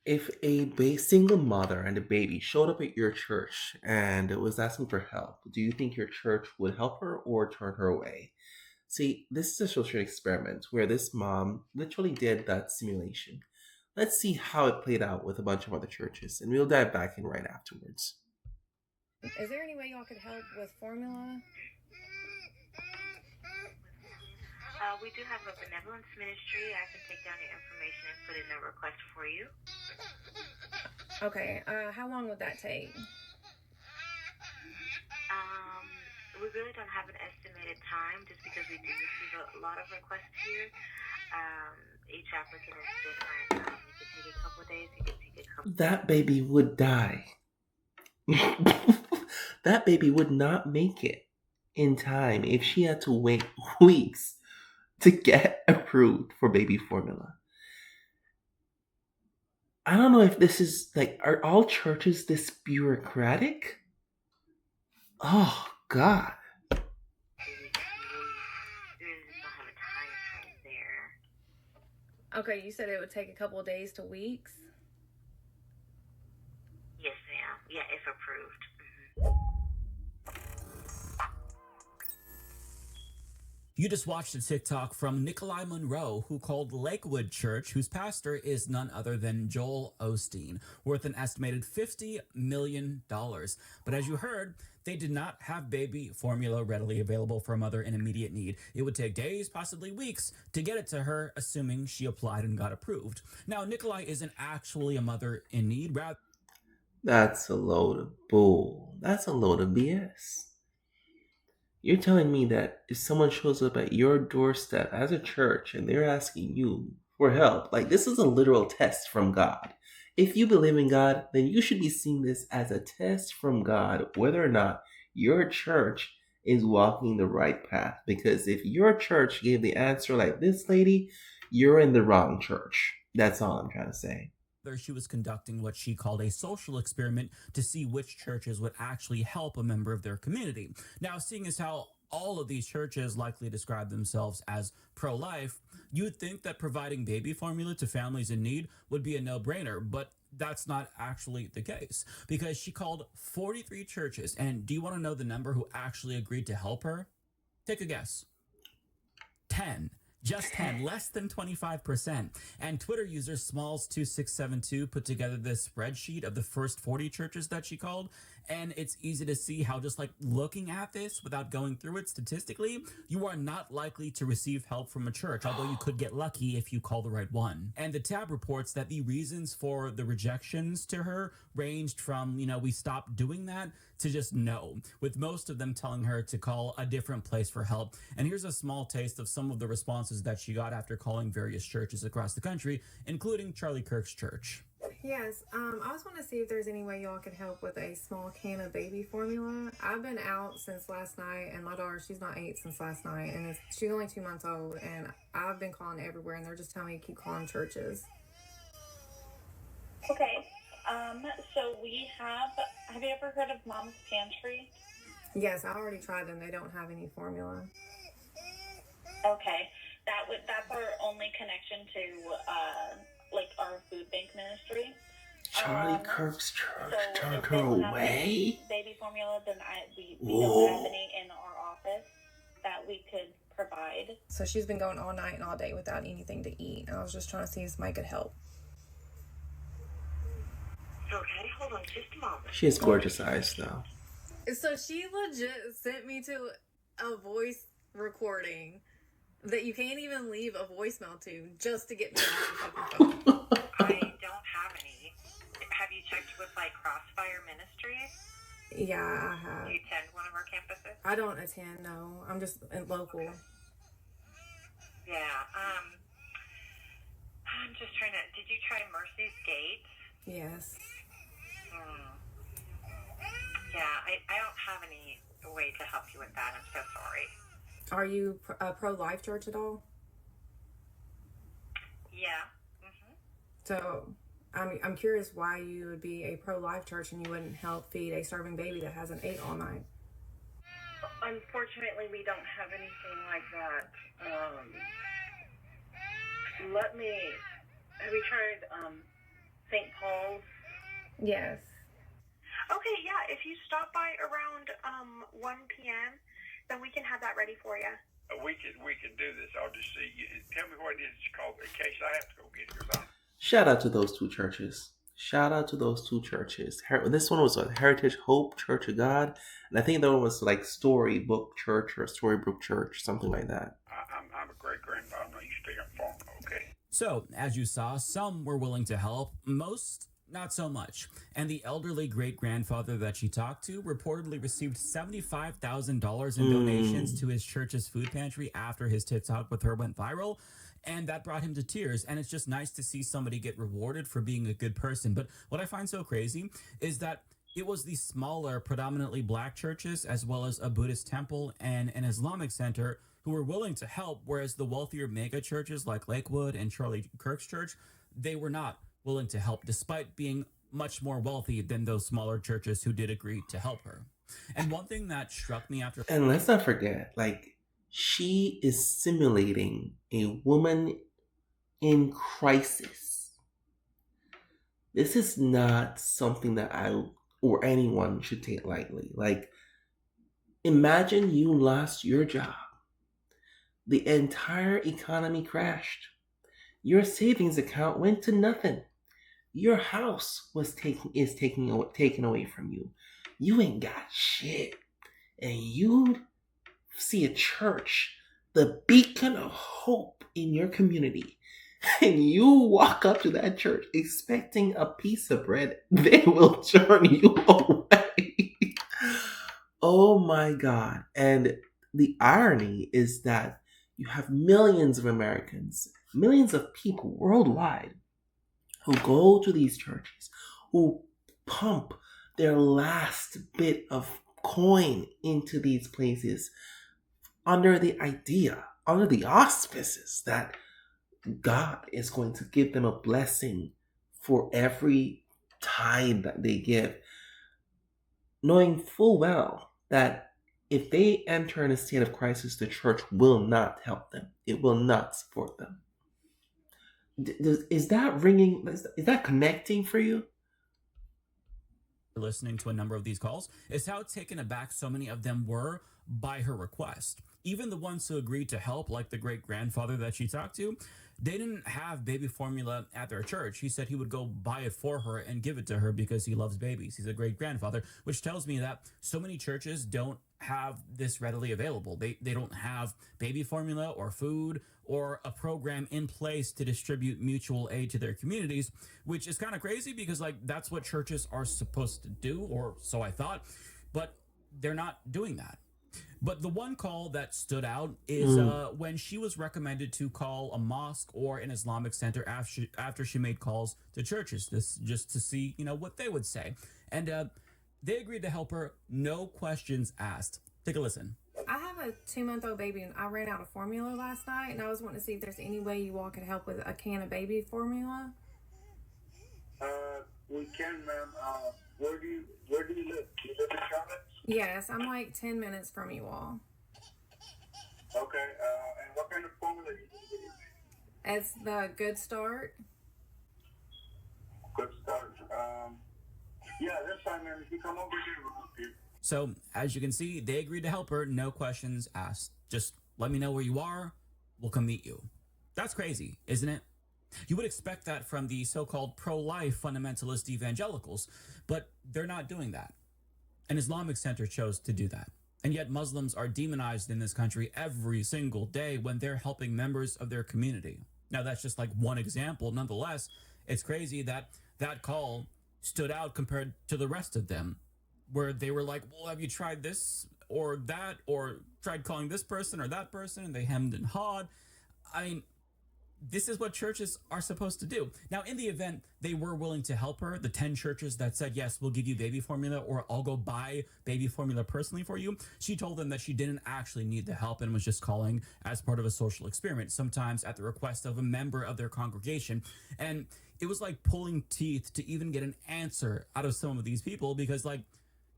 If a single mother and a baby showed up at your church and was asking for help, do you think your church would help her or turn her away? See, this is a social experiment where this mom literally did that simulation. Let's see how it played out with a bunch of other churches, and we'll dive back in right afterwards. Is there any way y'all could help with formula? We do have a benevolence ministry. I can take down your information and put in a request for you. Okay, how long would that take? We really don't have an estimated time just because we do receive a lot of requests here. Each applicant is different. You could take a couple of days. You could take a couple. That baby would die. That baby would not make it in time if she had to wait weeks to get approved for baby formula. I don't know if this is like, are all churches this bureaucratic? Oh, God. We really just don't have a time frame there. Okay, you said it would take a couple of days to weeks? Yes, ma'am. Yeah, if approved. You just watched a TikTok from Nikolai Monroe, who called Lakewood Church, whose pastor is none other than Joel Osteen, worth an estimated $50 million. But as you heard, they did not have baby formula readily available for a mother in immediate need. It would take days, possibly weeks, to get it to her, assuming she applied and got approved. Now, Nikolai isn't actually a mother in need, rather. That's a load of bull. That's a load of BS. You're telling me that if someone shows up at your doorstep as a church and they're asking you for help, like this is a literal test from God. If you believe in God, then you should be seeing this as a test from God, whether or not your church is walking the right path. Because if your church gave the answer like this lady, you're in the wrong church. That's all I'm trying to say. She was conducting what she called a social experiment to see which churches would actually help a member of their community. Now, seeing as how all of these churches likely describe themselves as pro-life, you'd think that providing baby formula to families in need would be a no-brainer, but that's not actually the case because she called 43 churches. And do you want to know the number who actually agreed to help her? Take a guess. 10. Just 10, less than 25%. And Twitter user Smalls2672 put together this spreadsheet of the first 40 churches that she called. And it's easy to see how just like looking at this without going through it statistically, you are not likely to receive help from a church, although you could get lucky if you call the right one. And the tab reports that the reasons for the rejections to her ranged from, we stopped doing that to just no, with most of them telling her to call a different place for help. And here's a small taste of some of the responses that she got after calling various churches across the country, including Charlie Kirk's church. Yes, I just want to see if there's any way y'all could help with a small can of baby formula. I've been out since last night, and my daughter, she's not 8 since last night, and she's only 2 months old, and I've been calling everywhere, and they're just telling me to keep calling churches. Okay, so we have you ever heard of Mom's Pantry? Yes, I already tried them. They don't have any formula. Okay, that's our only connection to, our food bank ministry. Charlie Kirk's church So turned if her they don't have away? baby formula, then we don't have any in our office that we could provide. So she's been going all night and all day without anything to eat. And I was just trying to see if somebody could help. Okay, hold on just a moment. She has gorgeous eyes, though. So she legit sent me to a voice recording that you can't even leave a voicemail to just to get me on the fucking phone. I don't have any. Have you checked with Crossfire Ministries? Yeah, I have. Do you attend one of our campuses? I don't attend, no. I'm just local. Yeah. I'm just trying to. Did you try Mercy's Gate? Yes. Yeah, I don't have any way to help you with that. I'm so sorry. Are you a pro-life church at all? Yeah. So I'm curious why you would be a pro-life church and you wouldn't help feed a starving baby that hasn't ate all night. Unfortunately, we don't have anything like that. Have you tried St. Paul's. Yes. Okay, yeah. If you stop by around 1 p.m., then we can have that ready for you. We can do this. I'll just see you. Tell me what it is it's called in case I have to go get it. Shout out to those two churches. Shout out to those two churches. This one was a Heritage Hope Church of God, and I think the other one was like Storybook Church or Storybook Church, something like that. I'm a great grandfather. You stay informed, okay? So, as you saw, some were willing to help, most not so much. And the elderly great grandfather that she talked to reportedly received $75,000 in donations to his church's food pantry after his TikTok with her went viral. And that brought him to tears. And it's just nice to see somebody get rewarded for being a good person. But what I find so crazy is that it was the smaller, predominantly black churches, as well as a Buddhist temple and an Islamic center, who were willing to help, whereas the wealthier mega churches like Lakewood and Charlie Kirk's church, they were not willing to help, despite being much more wealthy than those smaller churches who did agree to help her. And one thing that struck me after... And let's not forget, like, she is simulating a woman in crisis. This is not something that I or anyone should take lightly. Like, imagine you lost your job. The entire economy crashed. Your savings account went to nothing. Your house was taken away from you. You ain't got shit. And you see a church, the beacon of hope in your community, and you walk up to that church expecting a piece of bread, they will turn you away. Oh my God. And the irony is that you have millions of Americans, millions of people worldwide who go to these churches, who pump their last bit of coin into these places under the idea, under the auspices that God is going to give them a blessing for every tithe that they give, knowing full well that if they enter in a state of crisis, the church will not help them. It will not support them. Is that ringing? Is that connecting for you? Listening to a number of these calls is how taken aback so many of them were by her request. Even the ones who agreed to help, like the great grandfather that she talked to, they didn't have baby formula at their church. He said he would go buy it for her and give it to her because he loves babies. He's a great grandfather, which tells me that so many churches don't have this readily available. They don't have baby formula or food or a program in place to distribute mutual aid to their communities, which is kind of crazy because like that's what churches are supposed to do, or so I thought, but they're not doing that. But the one call that stood out is when she was recommended to call a mosque or an Islamic center after she made calls to churches, this just to see, what they would say. And they agreed to help her, no questions asked. Take a listen. I have a 2-month-old baby, and I ran out of formula last night, and I was wanting to see if there's any way you all could help with a can of baby formula. We can, ma'am. Where do you live? Do you live in Charlotte? Yes, I'm like 10 minutes from you all. Okay. And what kind of formula do you use? It's the Good Start. Good Start. Yeah, that's fine, man. If you come over here, we'll help you. So, as you can see, they agreed to help her, no questions asked. Just let me know where you are, we'll come meet you. That's crazy, isn't it? You would expect that from the so-called pro-life fundamentalist evangelicals, but they're not doing that. An Islamic center chose to do that. And yet Muslims are demonized in this country every single day when they're helping members of their community. Now, that's just like one example. Nonetheless, it's crazy that that call stood out compared to the rest of them, where they were like, well, have you tried this or that, or tried calling this person or that person? And they hemmed and hawed. I mean, this is what churches are supposed to do. Now, in the event they were willing to help her, the 10 churches that said, yes, we'll give you baby formula, or I'll go buy baby formula personally for you, she told them that she didn't actually need the help and was just calling as part of a social experiment, sometimes at the request of a member of their congregation. And it was like pulling teeth to even get an answer out of some of these people, because like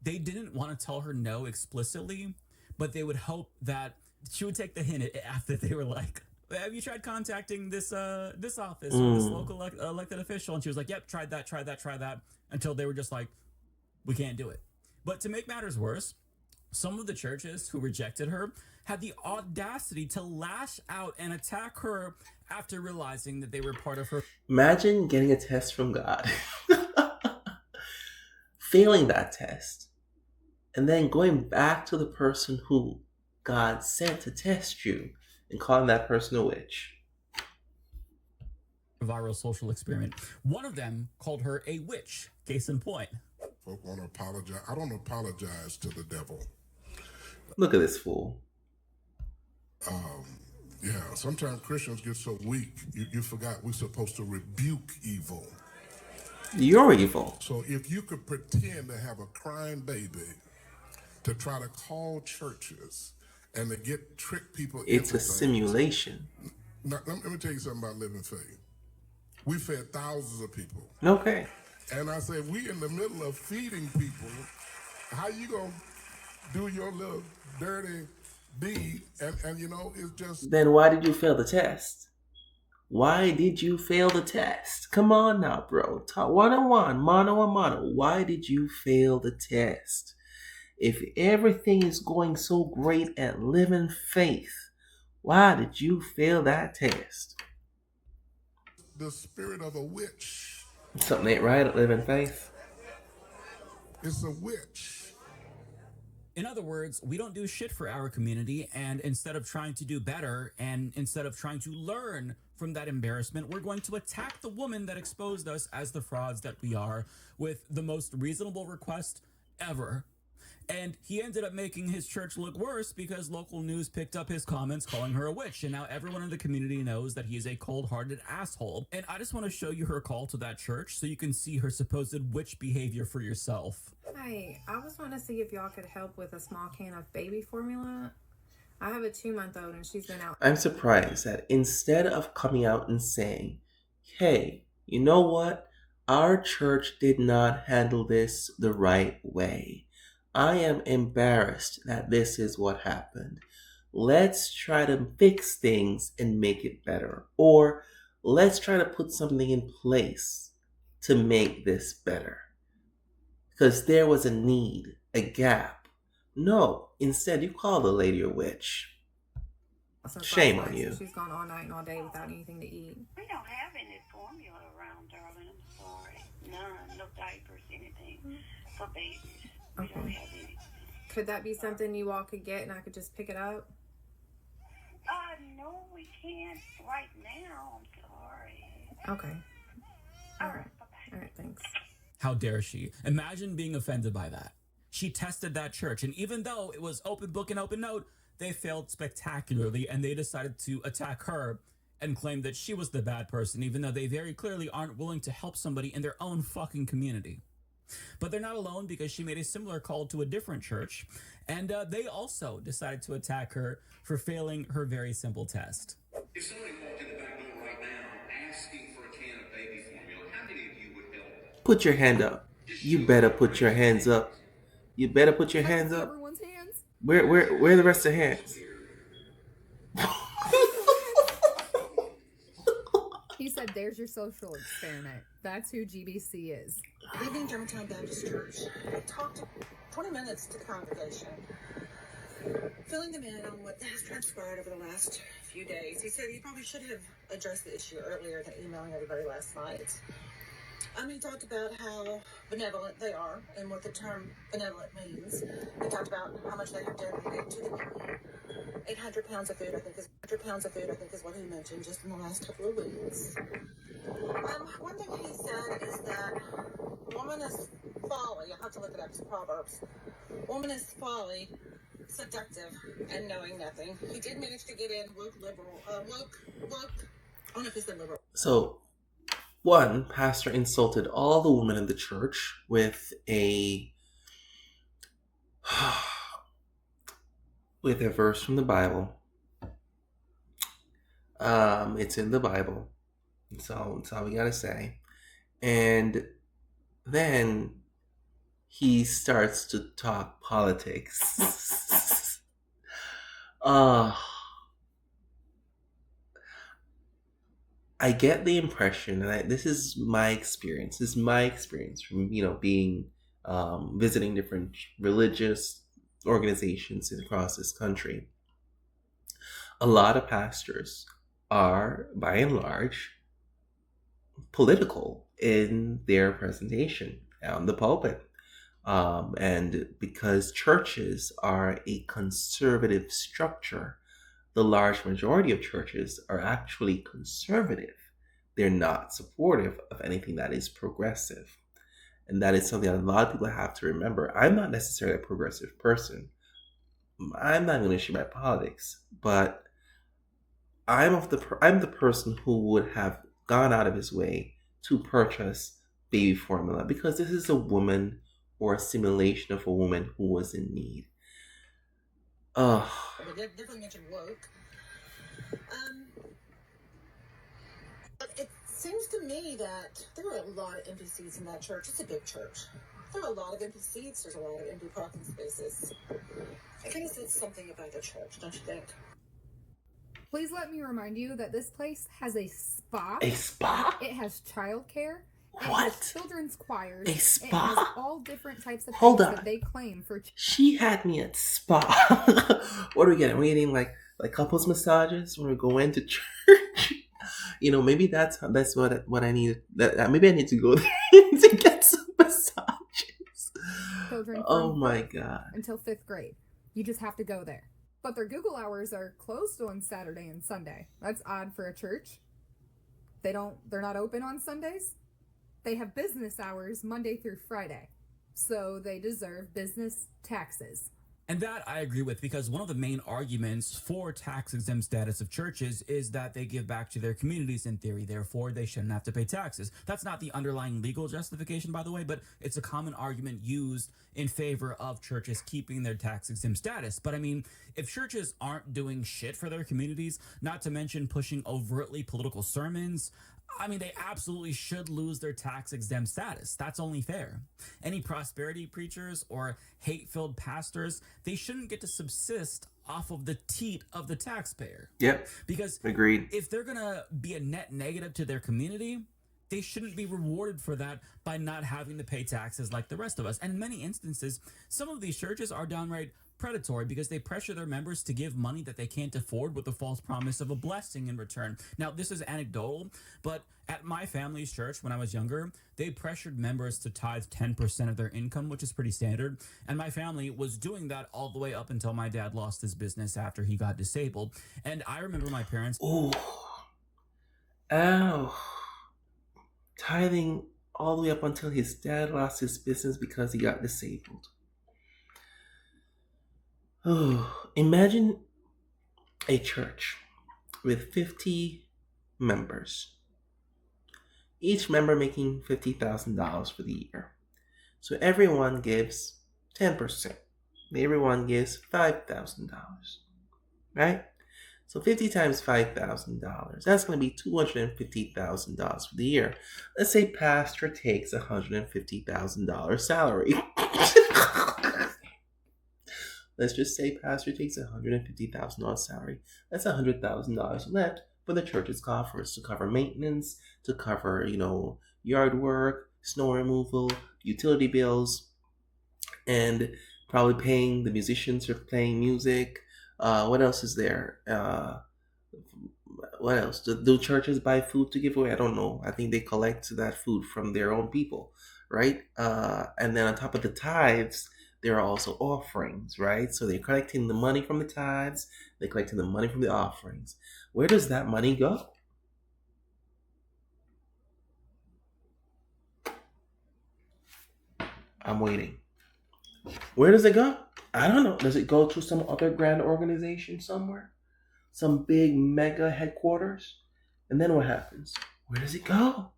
they didn't want to tell her no explicitly, but they would hope that she would take the hint after they were like, have you tried contacting this this office or this Mm. local elected official? And she was like, yep, tried that, until they were just like, we can't do it. But to make matters worse, some of the churches who rejected her had the audacity to lash out and attack her after realizing that they were part of her. Imagine getting a test from God, failing that test, and then going back to the person who God sent to test you and calling that person a witch. Viral social experiment. One of them called her a witch. Case in point. Folk want to apologize. I don't apologize to the devil. Look at this fool. Yeah, sometimes Christians get so weak, you forgot we're supposed to rebuke evil. You're evil. So if you could pretend to have a crying baby to try to call churches and to trick people It's into a things. simulation. Now, let me tell you something about living faith. We fed thousands of people. Okay. And I said, we in the middle of feeding people. How you gonna do your little dirty deed? And you know, it's just... Then why did you fail the test? Why did you fail the test? Come on now, bro. Talk one-on-one, mano-a-mano. Why did you fail the test? If everything is going so great at living faith, why did you fail that test? The spirit of a witch. Something ain't right at living faith. It's a witch. In other words, we don't do shit for our community, and instead of trying to do better and instead of trying to learn from that embarrassment, we're going to attack the woman that exposed us as the frauds that we are with the most reasonable request ever. And he ended up making his church look worse because local news picked up his comments calling her a witch. And now everyone in the community knows that he is a cold-hearted asshole. And I just want to show you her call to that church so you can see her supposed witch behavior for yourself. Hey, I was wanting to see if y'all could help with a small can of baby formula. I have a 2-month-old and she's been out. I'm surprised that instead of coming out and saying, hey, you know what? Our church did not handle this the right way. I am embarrassed that this is what happened. Let's try to fix things and make it better. Or let's try to put something in place to make this better. Because there was a need, a gap. No, instead you call the lady a witch. Shame on you. She's gone all night and all day without anything to eat. We don't have any formula around, darling. I'm sorry. None. No diapers, anything for babies. We don't have anything. Could that be something you all could get and I could just pick it up? No, we can't right now. I'm sorry. Okay. All right. All right, thanks. How dare she? Imagine being offended by that. She tested that church, and even though it was open book and open note, they failed spectacularly, and they decided to attack her and claim that she was the bad person, even though they very clearly aren't willing to help somebody in their own fucking community. But they're not alone because she made a similar call to a different church, and they also decided to attack her for failing her very simple test. If somebody walked in the back door right now asking for a can of baby formula, how many of you would help? Put your hand up. You better put your hands up. You better put your hands up. Everyone's hands. Where are the rest of the hands? He said, there's your social experiment. That's who GBC is. Leaving Germantown Baptist Church, I talked 20 minutes to the congregation, filling them in on what has transpired over the last few days. He said he probably should have addressed the issue earlier than emailing everybody last night. He talked about how benevolent they are and what the term benevolent means. He talked about how much they have donated to the community. 800 pounds of food, I think is what he mentioned just in the last couple of weeks. One thing he said is that woman is folly. I have to look it up. It's Proverbs. Woman is folly, seductive, and knowing nothing. He did manage to get in woke liberal. I don't know if he said liberal. So, one pastor insulted all the women in the church with a verse from the Bible. It's in the Bible. So that's all we gotta say. And then he starts to talk politics. I get the impression, and this is my experience. This is my experience from being visiting different religious organizations across this country. A lot of pastors are, by and large, political in their presentation on the pulpit. And because churches are a conservative structure, the large majority of churches are actually conservative. They're not supportive of anything that is progressive. And that is something that a lot of people have to remember. I'm not necessarily a progressive person. I'm not going to share my politics, but I'm the person who would have gone out of his way to purchase baby formula because this is a woman or a simulation of a woman who was in need. Oh. Definitely mentioned woke. It seems to me that there are a lot of empty seats in that church. It's a big church. There are a lot of empty seats. There's a lot of empty parking spaces. I kind of said something about the church, don't you think? Please let me remind you that this place has a spa. A spa? It has childcare. It What? has children's choirs. A It spa? has all different types of Hold things on. that they claim for. She had me at spa. What are we getting? Are we getting like couples massages when we go into church? Maybe that's what I need. Maybe I need to go there to get some massages. Children Oh from my birth god. until 5th grade. You just have to go there. But their Google hours are closed on Saturday and Sunday. That's odd for a church. They're not open on Sundays. They have business hours Monday through Friday. So they deserve business taxes. And that I agree with, because one of the main arguments for tax-exempt status of churches is that they give back to their communities in theory, therefore they shouldn't have to pay taxes. That's not the underlying legal justification, by the way, but it's a common argument used in favor of churches keeping their tax-exempt status. But I mean, if churches aren't doing shit for their communities, not to mention pushing overtly political sermons, I mean, they absolutely should lose their tax-exempt status. That's only fair. Any prosperity preachers or hate-filled pastors, they shouldn't get to subsist off of the teat of the taxpayer. Yep. Because agreed. If they're going to be a net negative to their community, they shouldn't be rewarded for that by not having to pay taxes like the rest of us. And in many instances, some of these churches are downright predatory because they pressure their members to give money that they can't afford with the false promise of a blessing in return. Now, this is anecdotal, but at my family's church when I was younger, they pressured members to tithe 10% of their income, which is pretty standard. And my family was doing that all the way up until my dad lost his business after he got disabled. And I remember my parents... Ooh. Ow. Tithing all the way up until his dad lost his business because he got disabled. Oh, imagine a church with 50 members, each member making $50,000 for the year. So everyone gives 10%. Everyone gives $5,000, right? So 50 times $5,000, that's going to be $250,000 for the year. Let's say pastor takes $150,000 salary. Let's just say pastor takes $150,000 salary. That's $100,000 left for the church's coffers to cover maintenance, to cover, yard work, snow removal, utility bills, and probably paying the musicians for playing music. What else is there? What else? Do churches buy food to give away? I don't know. I think they collect that food from their own people, right? And then on top of the tithes, there are also offerings, right? So they're collecting the money from the tithes, they're collecting the money from the offerings. Where does that money go? I'm waiting. Where does it go? I don't know. Does it go to some other grand organization somewhere? Some big mega headquarters? And then what happens? Where does it go?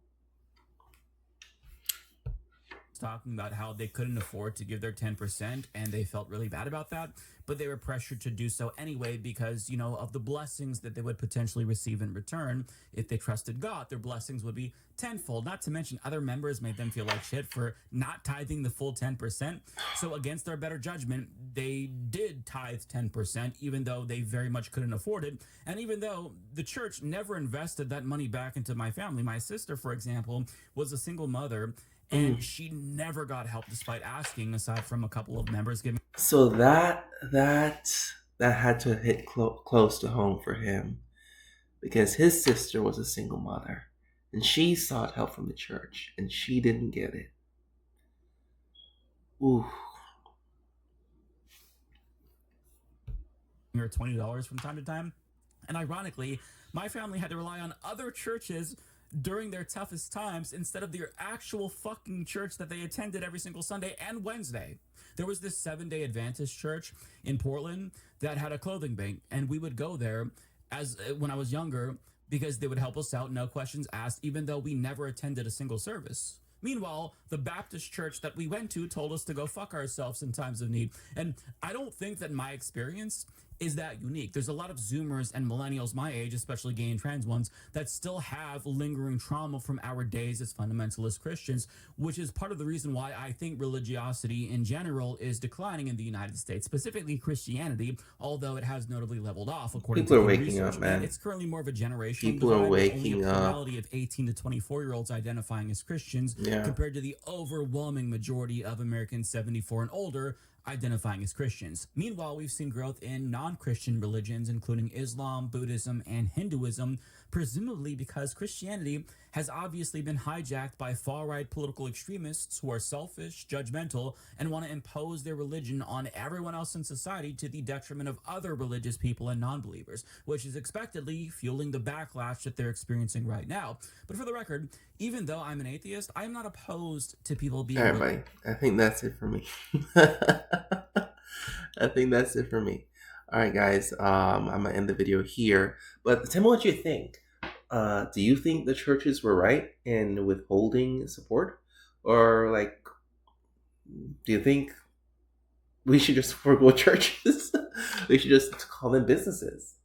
talking about how they couldn't afford to give their 10% and they felt really bad about that, but they were pressured to do so anyway because, of the blessings that they would potentially receive in return if they trusted God. Their blessings would be tenfold. Not to mention other members made them feel like shit for not tithing the full 10%. So against their better judgment, they did tithe 10%, even though they very much couldn't afford it. And even though the church never invested that money back into my family. My sister, for example, was a single mother, and she never got help despite asking, aside from a couple of members giving. So that had to hit close to home for him, because his sister was a single mother, and she sought help from the church, and she didn't get it. Ooh. Or $20 from time to time. And ironically, my family had to rely on other churches during their toughest times instead of their actual fucking church that they attended every single Sunday and Wednesday. There was this 7-day Adventist church in Portland that had a clothing bank, and we would go there when I was younger because they would help us out, no questions asked, even though we never attended a single service. Meanwhile, the Baptist church that we went to told us to go fuck ourselves in times of need. And I don't think that my experience is that unique. There's a lot of Zoomers and millennials my age, especially gay and trans ones, that still have lingering trauma from our days as fundamentalist Christians, which is part of the reason why I think religiosity in general is declining in the United States, specifically Christianity, although it has notably leveled off according People to are the waking research. up, man. And it's currently more of a generational People are divide, with only waking a up. plurality of 18 to 24-year-olds identifying as Christians, Yeah. compared to the overwhelming majority of Americans 74 and older identifying as Christians. Meanwhile, we've seen growth in non-Christian religions, including Islam, Buddhism, and Hinduism, presumably because Christianity has obviously been hijacked by far-right political extremists who are selfish, judgmental, and want to impose their religion on everyone else in society to the detriment of other religious people and non-believers, which is expectedly fueling the backlash that they're experiencing right now. But for the record, even though I'm an atheist, I am not opposed to people being... All right, buddy. I think that's it for me. I think that's it for me. All right, guys. I'm gonna end the video here. But tell me what you think. Do you think the churches were right in withholding support, or do you think we should just forego churches? We should just call them businesses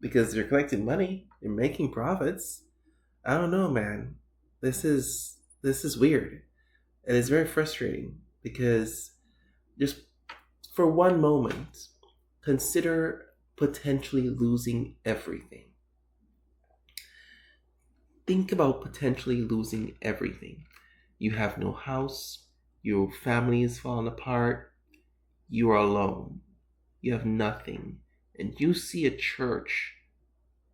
because they're collecting money, they're making profits. I don't know, man. This is weird, and it's very frustrating because just for one moment, consider potentially losing everything. Think about potentially losing everything. You have no house, your family is falling apart, you are alone, you have nothing, and you see a church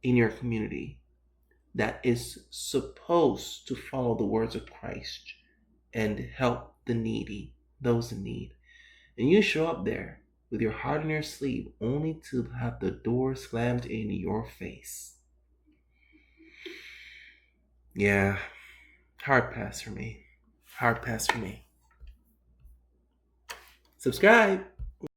in your community that is supposed to follow the words of Christ and help the needy, those in need. And you show up there with your heart on your sleeve only to have the door slammed in your face. Yeah, hard pass for me. Hard pass for me. Subscribe.